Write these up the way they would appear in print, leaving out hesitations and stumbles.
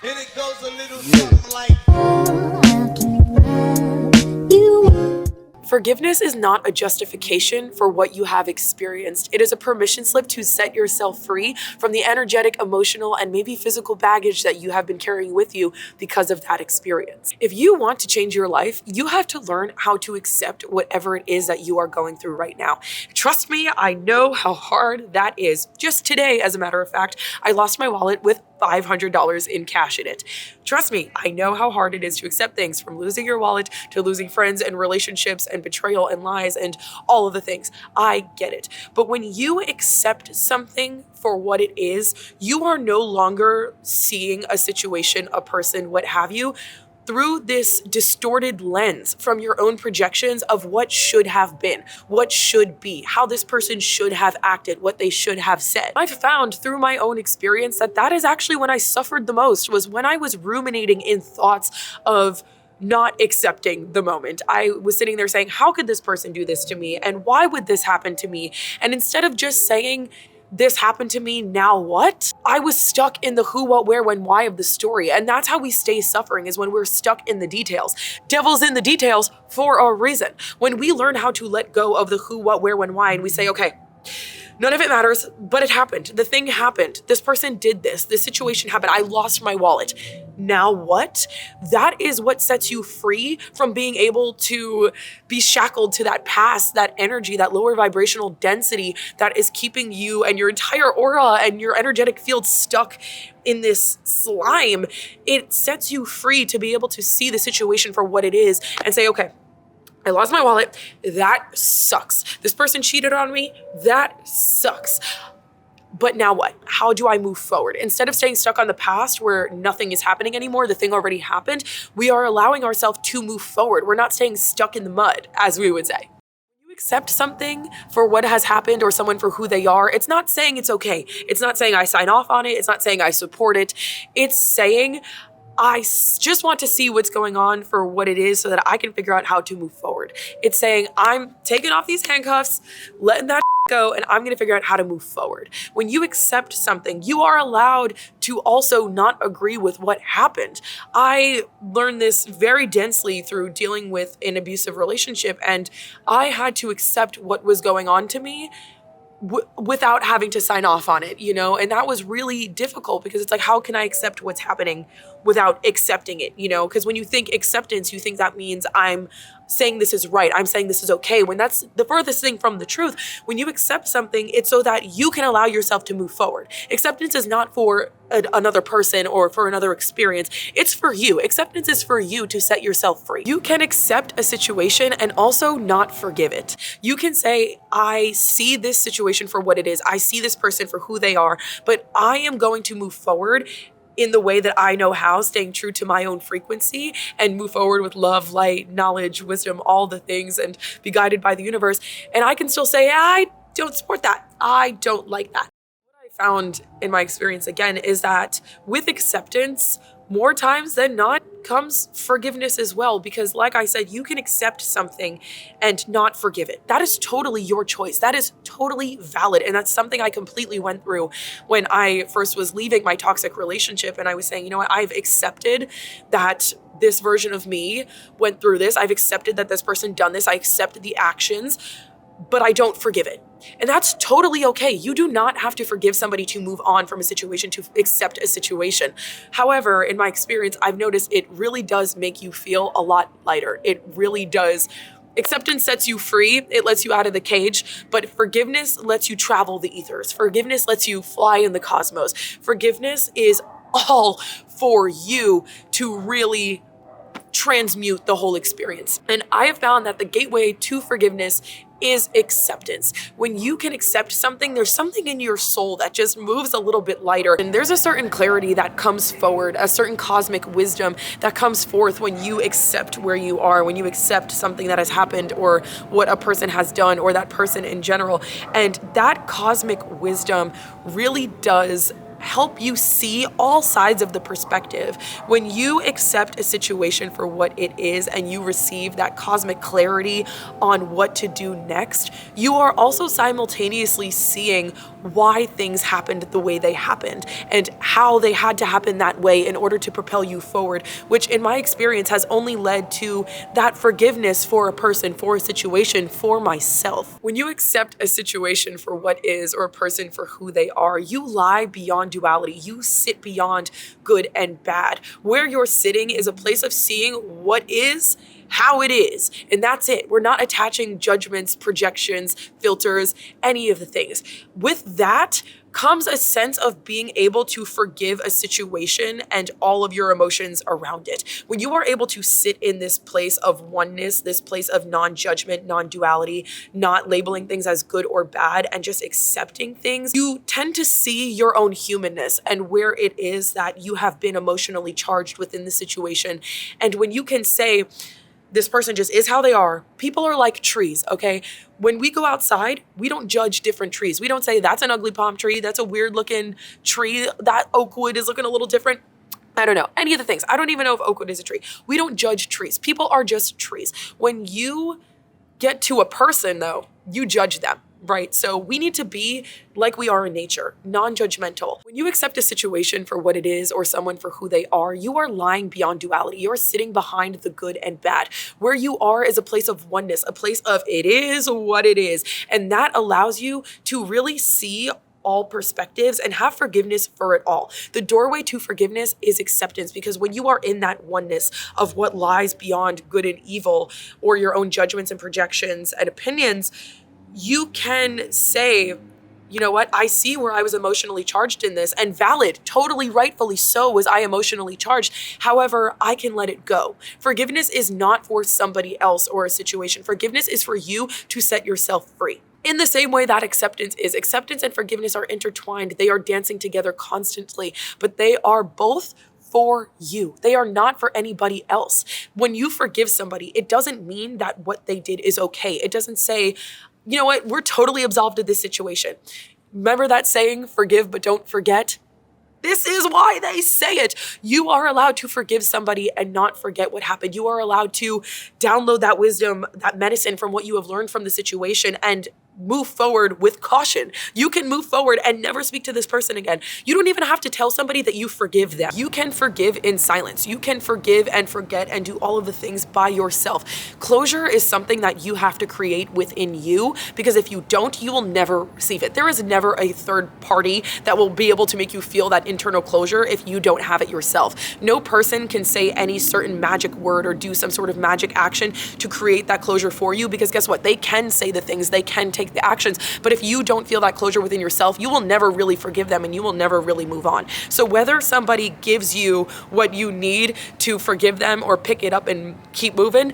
And it goes a little something like. Forgiveness is not a justification for what you have experienced. It is a permission slip to set yourself free from the energetic, emotional, and maybe physical baggage that you have been carrying with you because of that experience. If you want to change your life, you have to learn how to accept whatever it is that you are going through right now. Trust me, I know how hard that is. Just today, as a matter of fact, I lost my wallet with $500 in cash in it. Trust me, I know how hard it is to accept things, from losing your wallet to losing friends and relationships and betrayal and lies and all of the things. I get it. But when you accept something for what it is, you are no longer seeing a situation, a person, what have you, through this distorted lens from your own projections of what should have been, what should be, how this person should have acted, what they should have said. I've found through my own experience that is actually when I suffered the most, was when I was ruminating in thoughts of not accepting the moment. I was sitting there saying, how could this person do this to me? And why would this happen to me? And instead of just saying, this happened to me, now what? I was stuck in the who, what, where, when, why of the story. And that's how we stay suffering, is when we're stuck in the details. Devil's in the details for a reason. When we learn how to let go of the who, what, where, when, why, and we say, okay, none of it matters, but it happened. The thing happened. This person did this. This situation happened. I lost my wallet. Now what? That is what sets you free from being able to be shackled to that past, that energy, that lower vibrational density that is keeping you and your entire aura and your energetic field stuck in this slime. It sets you free to be able to see the situation for what it is and say, okay, I lost my wallet. That sucks. This person cheated on me. That sucks. But now what? How do I move forward? Instead of staying stuck on the past where nothing is happening anymore, the thing already happened, we are allowing ourselves to move forward. We're not staying stuck in the mud, as we would say. When you accept something for what has happened or someone for who they are, it's not saying it's okay. It's not saying I sign off on it. It's not saying I support it. It's saying I just want to see what's going on for what it is so that I can figure out how to move forward. It's saying I'm taking off these handcuffs, letting that go, and I'm going to figure out how to move forward. When you accept something, you are allowed to also not agree with what happened. I learned this very densely through dealing with an abusive relationship, and I had to accept what was going on to me without having to sign off on it, and that was really difficult because it's like, how can I accept what's happening without accepting it, because when you think acceptance, you think that means I'm saying this is right, I'm saying this is okay, when that's the furthest thing from the truth. When you accept something, it's so that you can allow yourself to move forward. Acceptance is not for another person or for another experience. It's for you. Acceptance is for you to set yourself free. You can accept a situation and also not forgive it. You can say, I see this situation for what it is. I see this person for who they are, but I am going to move forward in the way that I know how, staying true to my own frequency, and move forward with love, light, knowledge, wisdom, all the things, and be guided by the universe. And I can still say, I don't support that. I don't like that. What I found in my experience, again, is that with acceptance, more times than not comes forgiveness as well. Because like I said, you can accept something and not forgive it. That is totally your choice. That is totally valid. And that's something I completely went through when I first was leaving my toxic relationship. And I was saying, you know what, I've accepted that this version of me went through this. I've accepted that this person done this. I accepted the actions, but I don't forgive it. And that's totally okay. You do not have to forgive somebody to move on from a situation, to accept a situation. However, in my experience, I've noticed it really does make you feel a lot lighter. It really does. Acceptance sets you free. It lets you out of the cage, but forgiveness lets you travel the ethers. Forgiveness lets you fly in the cosmos. Forgiveness is all for you to really transmute the whole experience. And I have found that the gateway to forgiveness is acceptance. When you can accept something, there's something in your soul that just moves a little bit lighter. And there's a certain clarity that comes forward, a certain cosmic wisdom that comes forth when you accept where you are, when you accept something that has happened or what a person has done or that person in general. And that cosmic wisdom really does help you see all sides of the perspective. When you accept a situation for what it is and you receive that cosmic clarity on what to do next, you are also simultaneously seeing why things happened the way they happened and how they had to happen that way in order to propel you forward, which in my experience has only led to that forgiveness for a person, for a situation, for myself. When you accept a situation for what is or a person for who they are, you lie beyond duality. You sit beyond good and bad. Where you're sitting is a place of seeing what is, how it is, and that's it. We're not attaching judgments, projections, filters, any of the things. With that comes a sense of being able to forgive a situation and all of your emotions around it. When you are able to sit in this place of oneness, this place of non-judgment, non-duality, not labeling things as good or bad, and just accepting things, you tend to see your own humanness and where it is that you have been emotionally charged within the situation. And when you can say, this person just is how they are. People are like trees, okay? When we go outside, we don't judge different trees. We don't say, that's an ugly palm tree. That's a weird looking tree. That oak wood is looking a little different. I don't know, any of the things. I don't even know if oak wood is a tree. We don't judge trees. People are just trees. When you get to a person though, you judge them. Right? So we need to be like we are in nature, non-judgmental. When you accept a situation for what it is or someone for who they are, you are lying beyond duality. You're sitting behind the good and bad. Where you are is a place of oneness, a place of it is what it is. And that allows you to really see all perspectives and have forgiveness for it all. The doorway to forgiveness is acceptance, because when you are in that oneness of what lies beyond good and evil or your own judgments and projections and opinions, you can say, you know what, I see where I was emotionally charged in this, and valid, totally rightfully so was I emotionally charged. However, I can let it go. Forgiveness is not for somebody else or a situation. Forgiveness is for you to set yourself free. In the same way that acceptance is. Acceptance and forgiveness are intertwined. They are dancing together constantly, but they are both for you. They are not for anybody else. When you forgive somebody, it doesn't mean that what they did is okay. It doesn't say, you know what, we're totally absolved of this situation. Remember that saying, forgive but don't forget? This is why they say it. You are allowed to forgive somebody and not forget what happened. You are allowed to download that wisdom, that medicine from what you have learned from the situation and move forward with caution. You can move forward and never speak to this person again. You don't even have to tell somebody that you forgive them. You can forgive in silence. You can forgive and forget and do all of the things by yourself. Closure is something that you have to create within you, because if you don't, you will never receive it. There is never a third party that will be able to make you feel that internal closure if you don't have it yourself. No person can say any certain magic word or do some sort of magic action to create that closure for you, because guess what? They can say the things, they can take the actions, but if you don't feel that closure within yourself, you will never really forgive them and you will never really move on. So whether somebody gives you what you need to forgive them or pick it up and keep moving,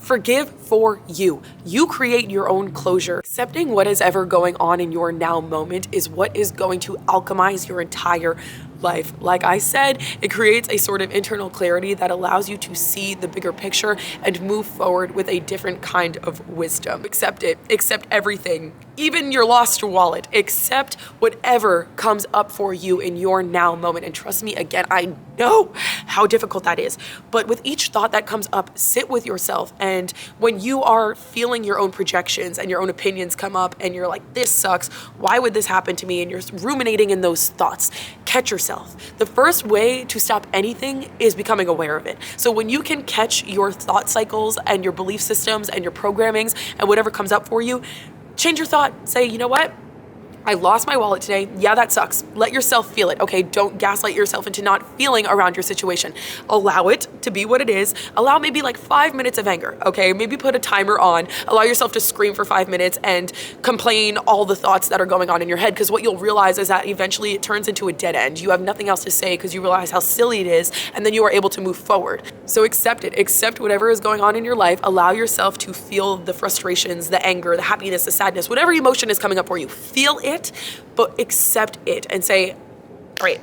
forgive for you. You create your own closure. Accepting what is ever going on in your now moment is what is going to alchemize your entire life. Like I said, it creates a sort of internal clarity that allows you to see the bigger picture and move forward with a different kind of wisdom. Accept it. Accept everything. Even your lost wallet. Accept whatever comes up for you in your now moment. And trust me, again, I know how difficult that is. But with each thought that comes up, sit with yourself. And when you are feeling your own projections and your own opinions come up and you're like, this sucks, why would this happen to me? And you're ruminating in those thoughts, catch yourself. The first way to stop anything is becoming aware of it. So when you can catch your thought cycles and your belief systems and your programmings and whatever comes up for you, change your thought. Say, you know what? I lost my wallet today. Yeah, that sucks. Let yourself feel it, okay? Don't gaslight yourself into not feeling around your situation. Allow it to be what it is. Allow maybe like 5 minutes of anger, okay? Maybe put a timer on. Allow yourself to scream for 5 minutes and complain all the thoughts that are going on in your head, because what you'll realize is that eventually it turns into a dead end. You have nothing else to say because you realize how silly it is, and then you are able to move forward. So accept it. Accept whatever is going on in your life. Allow yourself to feel the frustrations, the anger, the happiness, the sadness, whatever emotion is coming up for you. Feel it, but accept it and say, great,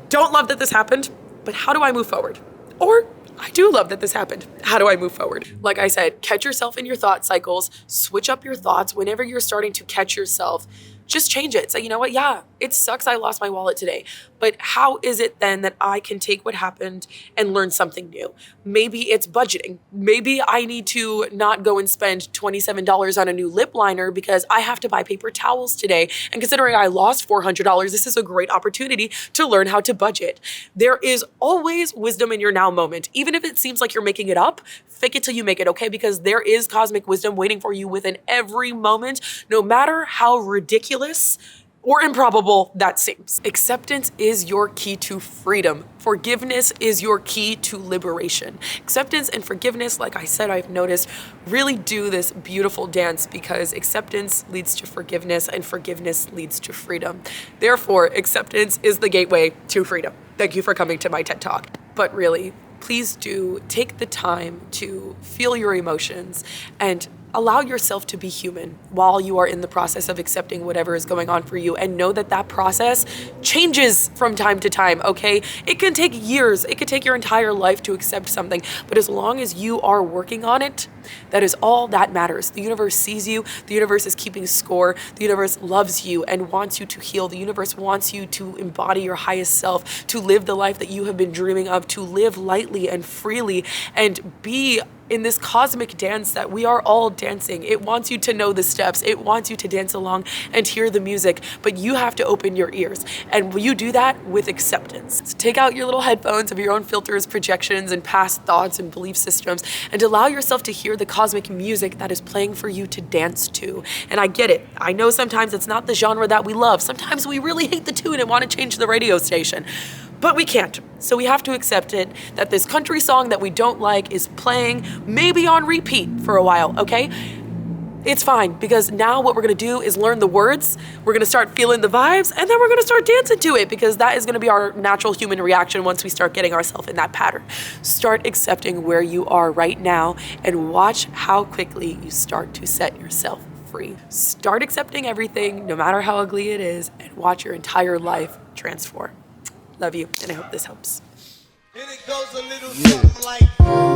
don't love that this happened, but how do I move forward? Or I do love that this happened. How do I move forward? Like I said, catch yourself in your thought cycles, switch up your thoughts. Whenever you're starting to catch yourself just change it. Say, you know what? Yeah, it sucks I lost my wallet today. But how is it then that I can take what happened and learn something new? Maybe it's budgeting. Maybe I need to not go and spend $27 on a new lip liner because I have to buy paper towels today. And considering I lost $400, this is a great opportunity to learn how to budget. There is always wisdom in your now moment. Even if it seems like you're making it up, fake it till you make it, okay? Because there is cosmic wisdom waiting for you within every moment, no matter how ridiculous or improbable that seems. Acceptance is your key to freedom. Forgiveness is your key to liberation. Acceptance and forgiveness, like I said, I've noticed, really do this beautiful dance because acceptance leads to forgiveness and forgiveness leads to freedom. Therefore, acceptance is the gateway to freedom. Thank you for coming to my TED Talk. But really, please do take the time to feel your emotions and allow yourself to be human while you are in the process of accepting whatever is going on for you, and know that that process changes from time to time, okay? It can take years, it could take your entire life to accept something, but as long as you are working on it, that is all that matters. The universe sees you, the universe is keeping score, the universe loves you and wants you to heal, the universe wants you to embody your highest self, to live the life that you have been dreaming of, to live lightly and freely and be in this cosmic dance that we are all dancing. It wants you to know the steps. It wants you to dance along and hear the music, but you have to open your ears. And you do that with acceptance. So take out your little headphones of your own filters, projections, and past thoughts and belief systems, and allow yourself to hear the cosmic music that is playing for you to dance to. And I get it. I know sometimes it's not the genre that we love. Sometimes we really hate the tune and want to change the radio station. But we can't. So we have to accept it that this country song that we don't like is playing maybe on repeat for a while, okay? It's fine, because now what we're gonna do is learn the words, we're gonna start feeling the vibes, and then we're gonna start dancing to it, because that is gonna be our natural human reaction once we start getting ourselves in that pattern. Start accepting where you are right now and watch how quickly you start to set yourself free. Start accepting everything, no matter how ugly it is, and watch your entire life transform. Love you, and I hope this helps. And it goes a little something like